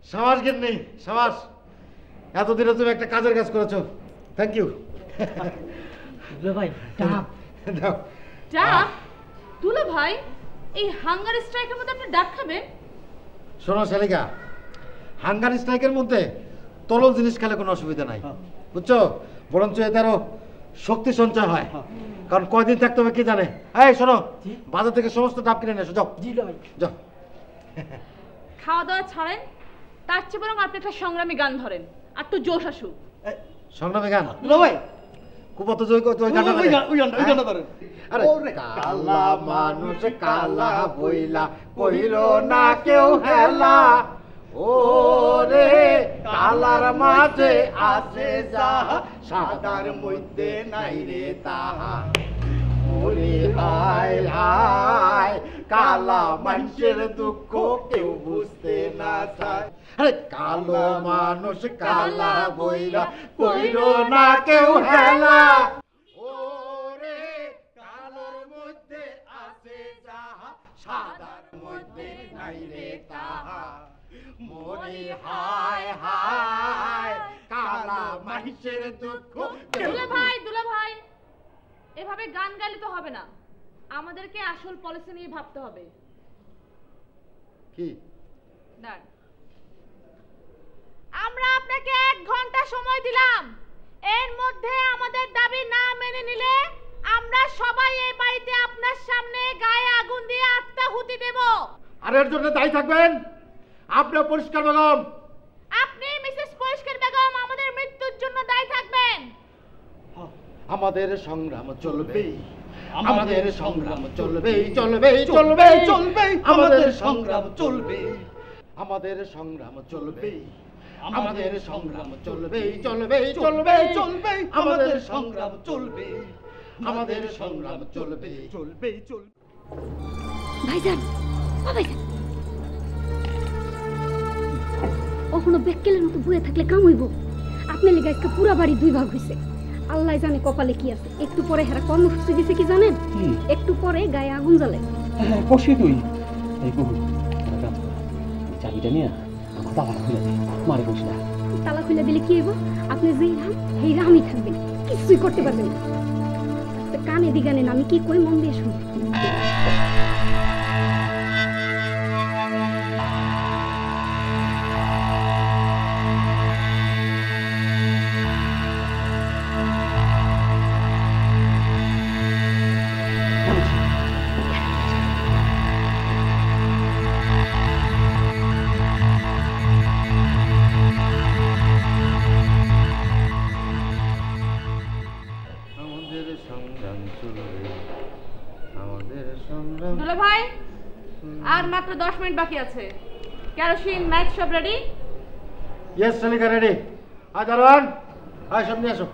সাবাস গিন্নি, সাবাস। এতদিনে তুমি একটা কাজের কাজ করেছো, থ্যাংক ইউ। ভাই ডাব দাও। ডাব? দুলা ভাই, এই হাঙ্গার স্ট্রাইকের মধ্যে আপনি ডাব খাবেন? শোনো শালিকা, হাঙ্গার স্ট্রাইকের মধ্যে তরল জিনিস খেলে কোনো অসুবিধা নাই, বুঝছো? বরঞ্চ এতে আরো শক্তি সঞ্চয় হয়, কারণ কয়দিন থাকতে হবে কি জানে। এই শোনো, বাজার থেকে সমস্ত ডাব কিনে নিয়ে এসো, যাও। জি ভাই, যাও। খাওয়া দাওয়া ছাড়েন, তার চেয়ে বরং আপনি একটা সংগ্রামী গান ধরেন, আর তো জোশ আসুক। সংগ্রামী গান? ভাই কুপত জয় কত ওই গানটা ধরেন। আরে কালা মানুষ কালা বইলা কইল না কেউ হেলা, ও রে কালার মাঝে আছে যাহা, সাদার মধ্যে নাই রে তাহা। ওরে হায় হায় কালা মানুষের দুঃখ কেউ বুঝতে না চায়। আরে কালো মানুষ কালা বইলা কইরো না কেউ হেলা। ওরে কালোর মধ্যে আছে যাহা সাদার মধ্যে নাই রে তাহা। মরি হায় হায় কালা মানুষের দুঃখ। দুলা ভাই এভাবে গান গাইলে তো হবে না, আমাদেরকে আসল পলিসি নিয়ে ভাবতে হবে। কি? আমরা আপনাকে 1 ঘন্টা সময় দিলাম, এর মধ্যে আমাদের দাবি না মেনে নিলে আমরা সবাই এই বাড়িতে আপনার সামনে গায়ে আগুন দিয়ে আত্মাহুতি দেব। আর এর জন্য দায়ী থাকবেন আপনি পরিষ্কার বেগম। আপনি মিসেস পরিষ্কার বেগম আমাদের মৃত্যুর জন্য দায়ী থাকবেন। আমাদের সংগ্রাম চলবে, আমাদের সংগ্রাম চলবে চলবে চলবে চলবে, আমাদের সংগ্রাম চলবে, আমাদের সংগ্রাম চলবে, আমাদের সংগ্রাম চলবে চলবে চলবে চলবে, আমাদের সংগ্রাম চলবে, আমাদের সংগ্রাম চলবে চলবে চলবে। ভাইজান, ও ভাইজান, কখনো বেক্কেলের মতো বয়ে থাকলে কাম হইব। আপনার লেগে আজকে পুরা বাড়ি 2 ভাগ হইছে। আল্লাহ জানে কপালে কি আছে। একটু পরে হেরা কর্মসূচি দিছে কি জানেন? একটু পরে গায়ে আগুন জ্বলে। বসে তুই এই কবু চাবিটা নিয়ে আমার তালা খুলে দে, মারে বসে না। তালা খুলে দিলে কি হইব? আপনি যেই রাম সেই রামই থাকবেন, কিছুই করতে পারবেন না। কানে দিগানেন আমি কি কই, মন দিয়ে শুনুন। দুলা ভাই আর মাত্র 10 মিনিট বাকি আছে। কেরোসিন ম্যাচ সব রেডি? ইয়েস সলিকা রেডি। আদারওয়ান আয় সামনে আসো।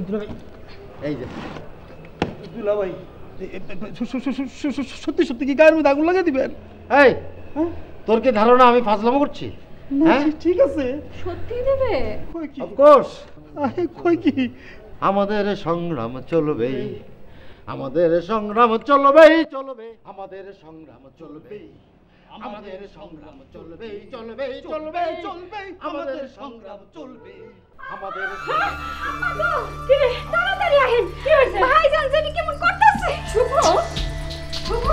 দুলা ভাই এই যে দুলা ভাই সত্যি সত্যি কি গায়ের মধ্যে আগুন লাগিয়ে দিবেন? এই তোর কি ধারণা আমি ফাজলামো করছি? হ্যাঁ ঠিক আছে, সত্যি দেবে? Of course. কই কি? আমাদের সংগ্রাম চলবে, আমাদের সংগ্রাম চলবে চলবে, আমাদের সংগ্রাম চলবে, আমাদের সংগ্রাম চলবে চলবে চলবে চলবে, আমাদের সংগ্রাম চলবে, আমাদের কি রে, তাড়াতাড়ি আহেন। কি হইছে? ভাইজান জানি কেমন করতেছে। শুভ শুভ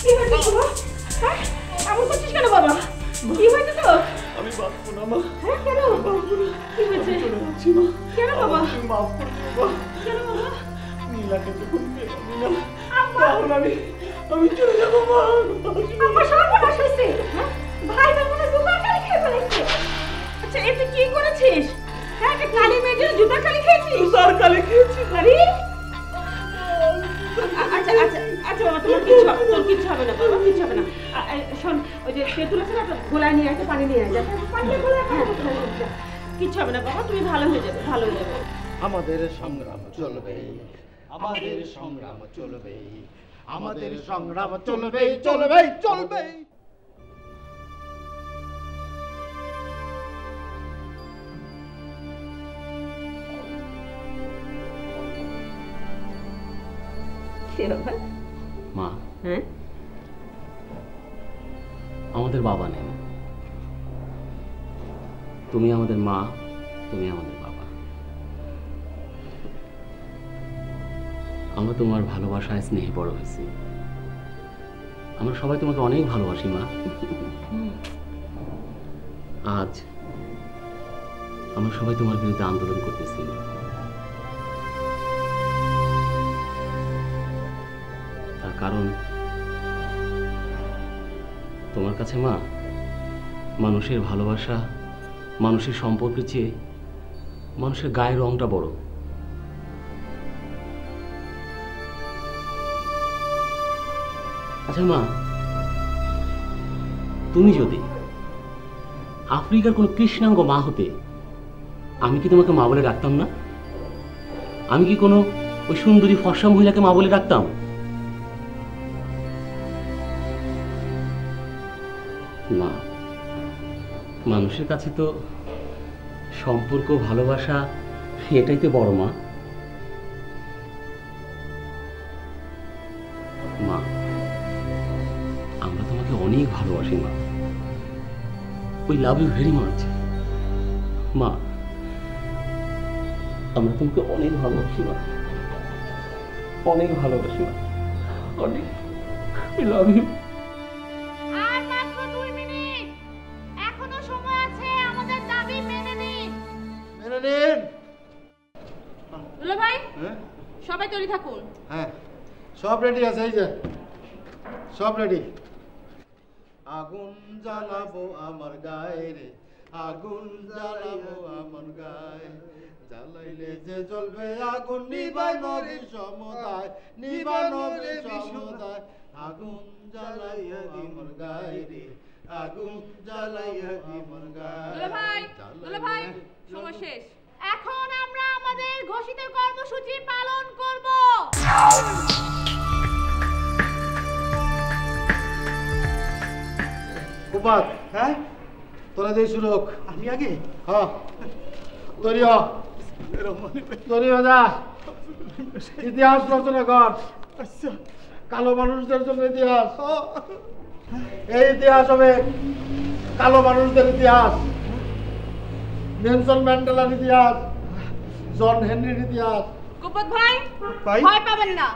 কি হইছে শুভ? হ্যাঁ এমন করছিস কেন বাবা? কি হইছে তো? আমি বাঁচবো না মা। হ্যাঁ কেন? কি হয়েছে? কেন বাবা? মাফ করে দিও মা। কেন বাবা? নীলাকে যখন পেলাম না, তখন আমি চলে যাবো মা। আমার সর্বনাশ হয়েছে। হ্যাঁ ভাইজান মনে জুতার কালি খেয়ে ফেলেছে। আচ্ছা এ তুই কি করেছিস? হ্যাঁ একটা কালি মেয়ের জন্য জুতার কালি খেয়েছিস? জুতার কালি খেয়েছি। আরে আচ্ছা আচ্ছা আচ্ছা বাবা, তোর কিছু হবে না বাবা, কিছু হবে না। শোন ওই যে তেঁতুল আছে না, গোলায় নিয়ে একটা পানি নিয়ে আসে, পানি গোলায় কিচ্ছু হবে না বাবা, তুমি ভালো হয়ে যাবে, ভালো হয়ে যাবে। আমাদের সংগ্রাম চলবে, আমাদের সংগ্রাম চলবে, আমাদের সংগ্রাম চলবে চলবে চলবে। মা, হ্যাঁ আমাদের বাবা নেই, তুমি আমাদের মা, তুমি আমাদের বাবা। আমরা তোমার ভালোবাসায় স্নেহে বড় হয়েছি। আমরা সবাই তোমাকে অনেক ভালোবাসি মা। আজ আমরা সবাই তোমার বিরুদ্ধে আন্দোলন করতেছি। তার কারণ তোমার কাছে মা মানুষের ভালোবাসা, মানুষের সম্পর্কের চেয়ে মানুষের গায়ের রংটা বড়। আচ্ছা মা, তুমি যদি আফ্রিকার কোনো কৃষ্ণাঙ্গ মা হতে, আমি কি তোমাকে মা বলে ডাকতাম না? আমি কি কোনো ওই সুন্দরী ফর্সা মহিলাকে মা বলে ডাকতাম? মা, মানুষের কাছে তো সম্পর্ক, ভালোবাসা এটাই তো বড়। মা, মা আমরা তোমাকে অনেক ভালোবাসি মা। We love you very much. মা, আমরা তোমাকে অনেক ভালোবাসি মা, অনেক ভালোবাসি মা, অনেক। We love you. আর মাত্র 2 মিনিট, এখনো সময় আছে, আমাদের দাবি মেনে নিন। মেনে নিন। দুলা ভাই, সবাই তৈরি থাকুন। হ্যাঁ, সব রেডি আছে, এই যে সব রেডি। আগুন জ্বালাবো আমার গায়ে রে, আগুন জ্বালাবো আমার গায়ে, জ্বালাইলে যে জ্বলবে আগুন, নিবাই নদীর সমুদায়, নিবাই নদীর সমুদায়। আগুন জ্বালাইয়া আমার গায়ে রে, আগুন জ্বালাইয়া আমার গায়ে। দুলা ভাই, সময় শেষ। এখন আমরা আমাদের ঘোষিত কর্মসূচি পালন করব। কুপাত, হ্যাঁ তোরা দিয়ে শুরু হোক। আমি আগে? হ্যাঁ, তৈরি হ, তৈরি হ, যা ইতিহাস রচনা কর। আচ্ছা, কালো মানুষদের জন্য ইতিহাস। এই ইতিহাস হবে কালো মানুষদের ইতিহাস, নেলসন ম্যান্ডেলার ইতিহাস, জন হেনরির ইতিহাস। গোপাল ভাই, ভাই? ভয় পাবেন না,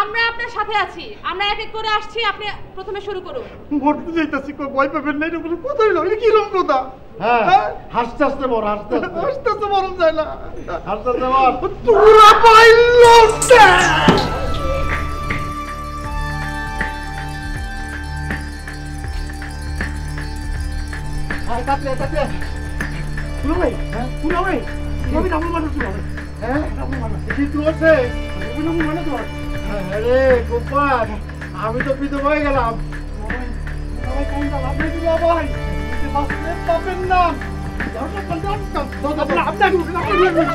আমরা আপনার সাথে আছি। আমরা এক এক করে আসছি, আপনি প্রথমে শুরু করুন। মরতে যাইতাছি, কই ভয় পাবেন না, এটা কোথায় হলো? এটা কি রকম কথা? হ্যাঁ, হাসতে হাসতে মর, হাসতে হাসতে, হাসতে হাসতে মরণ যায় না। হাসতে হাসতে মর। তোরা পাইলো আয় কাটলে, কাটলে। তুলো ভাই, তুলো ভাই, তুমি ডাবল মারো, তুলো ভাই। হ্যাঁ, ডাবল মারো। কি করছে? তুমি ডাবল মারো তো। আরে গোপাল, আমি তো বিধবা হয়ে গেলাম। ভাই কাইন দাও, আপনি তুলো ভাই। এটা বাসে পাবেন না। যাও তো পঞ্চাশ কাপ। আপনি আপনি দুলা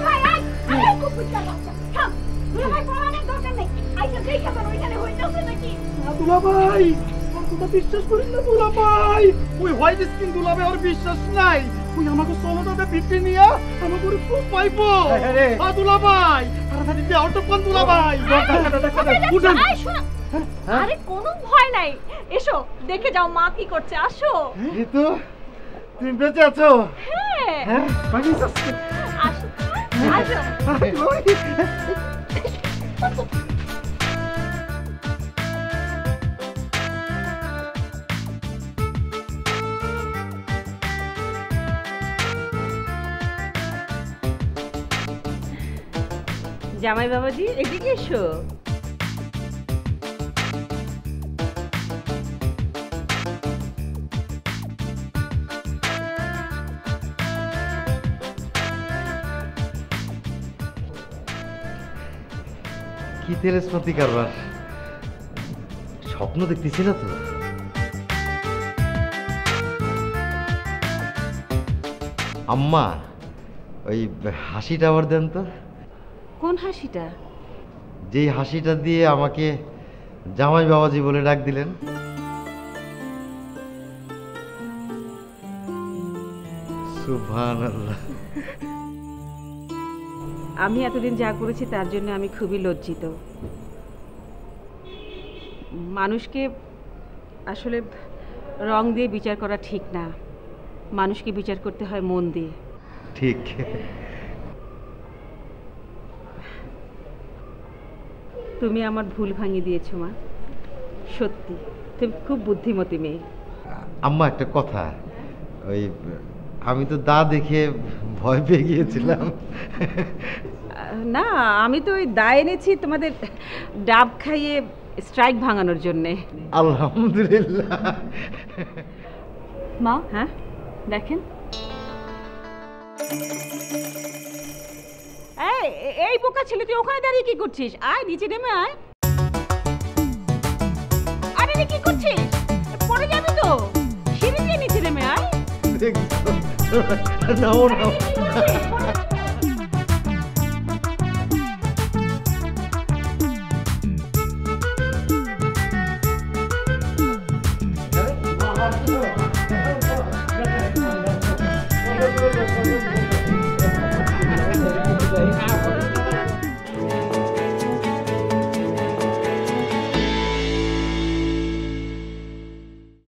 ভাই, আই খুব বুঝতে পারছি। থাম, দুলা ভাই পড়ানোর দরকার নেই। আইসা দেখে তো ওইখানে হইতাছে নাকি? দুলা ভাই, তোর কথা বিশ্বাস করিস না দুলা ভাই। ওই হোয়াইট স্কিন দুলা ভাই আর বিশ্বাস নাই। ওই আমাকে সমাধানে ভিটে নিয়া আমাকে ওরে খুব পাইবো। আ দুলা ভাই, তাড়াতাড়ি দে অটো কোন দুলা ভাই। উঠেন। আই শোনো, আরে কোনো ভয় নাই, এসো দেখে যাও মা কি করছে। আসো। ঋতু, তুমি বেঁচে আছো? হ্যাঁ, হ্যাঁ, বাকি যাচ্ছে। আসো আসো। জামাই বাবাজি, এদিকে এসো। কি তেরেসমাতি কারবার, স্বপ্ন দেখতেছি না তো? আম্মা, ওই হাসিটা আবার দেন তো। কোন হাসিটা? যেই হাসিটা দিয়ে আমাকে জামাই বাবাজি বলে ডাক দিলেন। সুবহানাল্লাহ। আমি এতদিন যা করেছি তার জন্য আমি খুবই লজ্জিত। মানুষকে আসলে রং দিয়ে বিচার করা ঠিক না, মানুষকে বিচার করতে হয় মন দিয়ে। ঠিক। তুমি আমার ভুল ভাঙিয়ে দিয়েছো মা, সত্যি তুমি খুব বুদ্ধিমতী মেয়ে। আম্মা, একটা কথা, ওই আমি তো দা দেখে ভয় পেয়ে গিয়েছিলাম। না, আমি তো ওই দায় এনেছি তোমাদের ডাব খাইয়ে স্ট্রাইক ভাঙানোর জন্যে। আলহামদুলিল্লাহ। মা, হ্যাঁ দেখেন এই বোকা ছেলে, তুই ওখানে দাঁড়িয়ে কি করছিস? আয় নিচে নেমে আয়। আরে কি করছিস? পড়ে যাবি তো, সিঁড়ি দিয়ে নিচে নেমে আয়। নাও নাও। রাখবো